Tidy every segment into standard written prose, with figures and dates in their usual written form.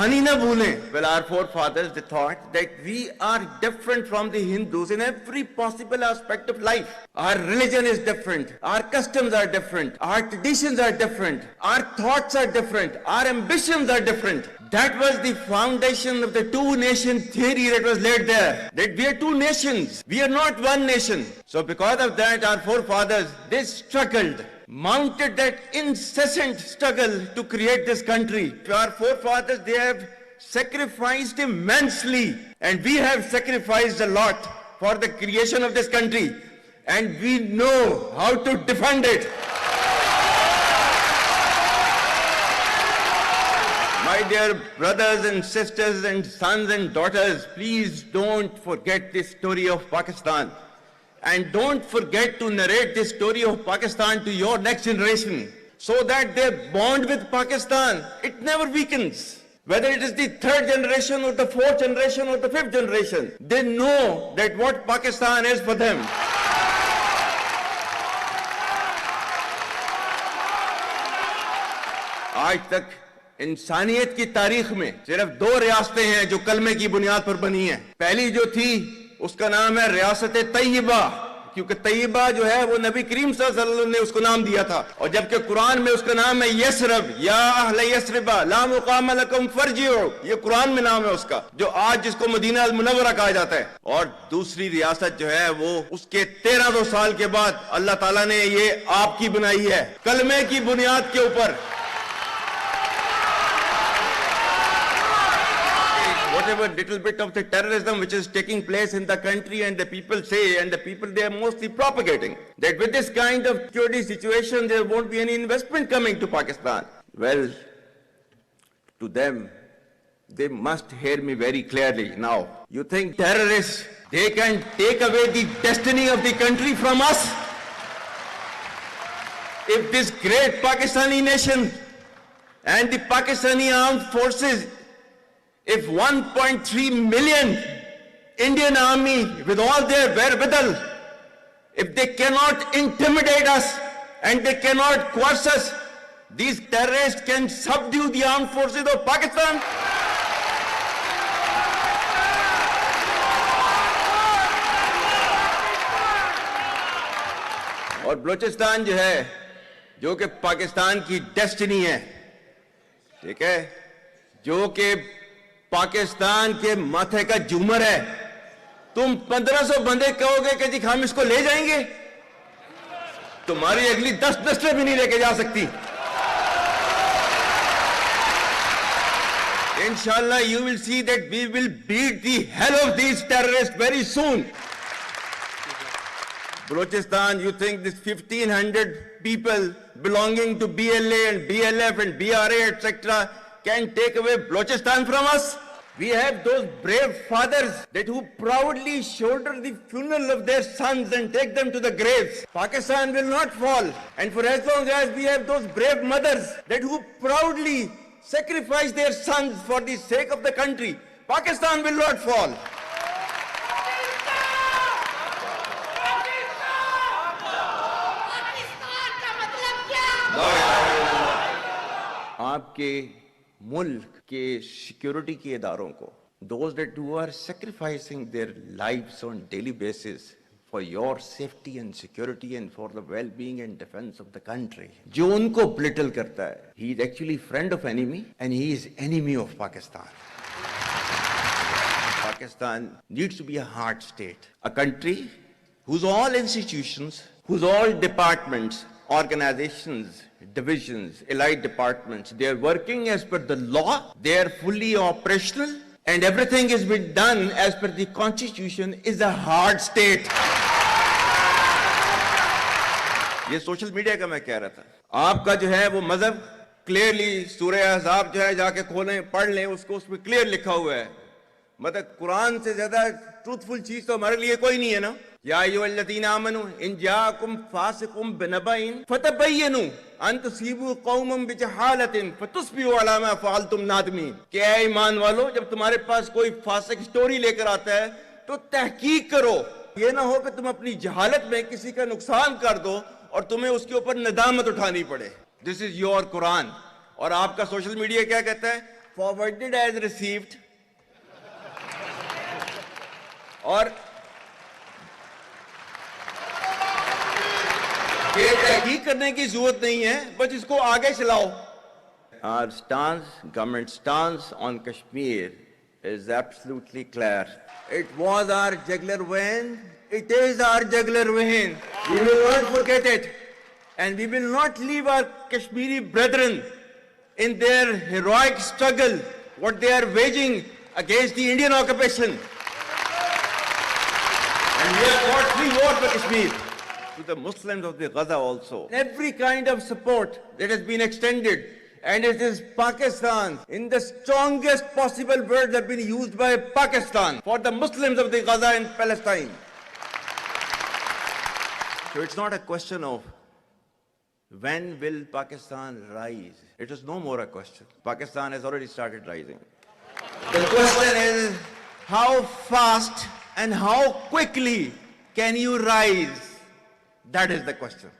कहानी ना भूलें. Well, our forefathers, they thought that we are different from the Hindus in every possible aspect of life. Our religion is different. Our customs are different. Our traditions are different. Our thoughts are different. Our ambitions are different. That was the foundation of the two-nation theory that was laid there. That we are two nations. We are not one nation. So because of that, our forefathers, they struggled, mounted that incessant struggle to create this country. Our forefathers, they have sacrificed immensely, and we have sacrificed a lot for the creation of this country, and we know how to defend it. My dear brothers and sisters and sons and daughters, please don't forget this story of Pakistan. And don't forget to narrate this story of Pakistan to your next generation, so that their bond with Pakistan, it never weakens. Whether it is the third generation or the fourth generation or the fifth generation, they know that what Pakistan is for them. आज तक इंसानियत की तारीख में सिर्फ दो रियासतें हैं जो कलमे की बुनियाद पर बनी हैं. पहली जो थी उसका नाम है रियासत तैयबा, क्योंकि तैयबा जो है वो नबी करीम सल्लल्लाहु अलैहि वसल्लम ने उसको नाम दिया था. और जबकि कुरान में उसका नाम है यसरब, या अहले यसरिबा ला मुकाम लकुम फरजिउ, ये कुरान में नाम है उसका, जो आज जिसको मदीना अल मुनव्वरा कहा जाता है. और दूसरी रियासत जो है वो उसके 1300 साल के बाद अल्लाह ताला ने ये आपकी बनाई है, कलमे की बुनियाद के ऊपर. Whatever little bit of the terrorism which is taking place in the country, and the people say, and the people they are mostly propagating, that with this kind of security situation there won't be any investment coming to Pakistan. Well, to them, they must hear me very clearly now. You think terrorists, they can take away the destiny of the country from us? If this great Pakistani nation and the Pakistani armed forces, if 1.3 million Indian army with all their wherewithal, if they cannot intimidate us and they cannot coerce us, these terrorists can subdue the armed forces of Pakistan. और बलूचिस्तान जो है, जो कि पाकिस्तान की destiny है, ठीक है, जो कि पाकिस्तान के माथे का झूमर है, तुम 1500 बंदे कहोगे कि जी हम इसको ले जाएंगे, तुम्हारी अगली 10 नस्लें भी नहीं लेके जा सकती. Inshallah, you will see that we will beat the hell of these terrorists very soon. Balochistan, you think this 1500 people belonging to BLA and BLF and BRA, etc., can take away Balochistan from us? We have those brave fathers that who proudly shoulder the funeral of their sons and take them to the graves. Pakistan will not fall. And for as long as we have those brave mothers that who proudly sacrifice their sons for the sake of the country, Pakistan will not fall. आपके मुल्क के security के इदारों को, those that who are sacrificing their lives on daily basis for your safety and security and for the well-being and defense of the country, जो उनको belittle करता है, he is actually friend of enemy and he is enemy of Pakistan. Pakistan needs to be a hard state, a country whose all institutions, whose all departments, organizations, divisions, allied departments, they are working as per the law, they are fully operational, and everything is being done as per the constitution, is a hard state. ये social media का मैं कह रहा था, आपका जो है वो मजहब क्लियरली सूरह अहज़ाब जो है जाके खोलें पढ़ लें, उसको उसमें क्लियर लिखा हुआ है. मतलब कुरान से ज्यादा ट्रूथफुल चीज तो हमारे लिए कोई नहीं है ना. या अय्युहल्लज़ीना आमनू इन जाअकुम फासिकुम बिनबइन फतबय्यनु अन तुसीबू कौमम बिजहालतिन फतुस्बिहू अला मा फअलतुम नादिमीन. क्या ईमान वालो, जब तुम्हारे पास कोई फासिक स्टोरी लेकर आता है तो तहकीक करो. ये ना हो कि तुम अपनी जहालत में किसी का नुकसान कर दो और तुम्हें उसके ऊपर नदामत उठानी पड़े. This is your Quran. और आपका सोशल मीडिया क्या कहता है? forwarded as received. और ये तहकीक करने की जरूरत नहीं है, बस इसको आगे चलाओ. Our stance, government stance on Kashmir is absolutely clear. It was our jugular vein. It is our jugular vein. We will not forget it. And we will not leave our Kashmiri brethren in their heroic struggle, what they are waging against the Indian occupation. And we have fought free war for Kashmir. To the Muslims of the Gaza also. Every kind of support that has been extended. And it is Pakistan, in the strongest possible words have been used by Pakistan for the Muslims of the Gaza and Palestine. So it's not a question of when will Pakistan rise. It is no more a question. Pakistan has already started rising. The question is how fast and how quickly can you rise? That is the question.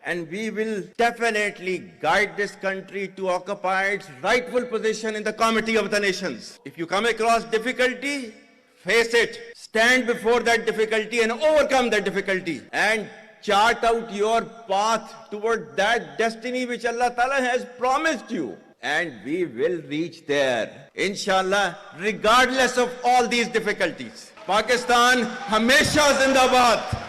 And we will definitely guide this country to occupy its rightful position in the Committee of the Nations. If you come across difficulty, face it. Stand before that difficulty and overcome that difficulty. And chart out your path toward that destiny which Allah Ta'ala has promised you. And we will reach there, inshallah, regardless of all these difficulties. Pakistan, Hamesha Zindabad.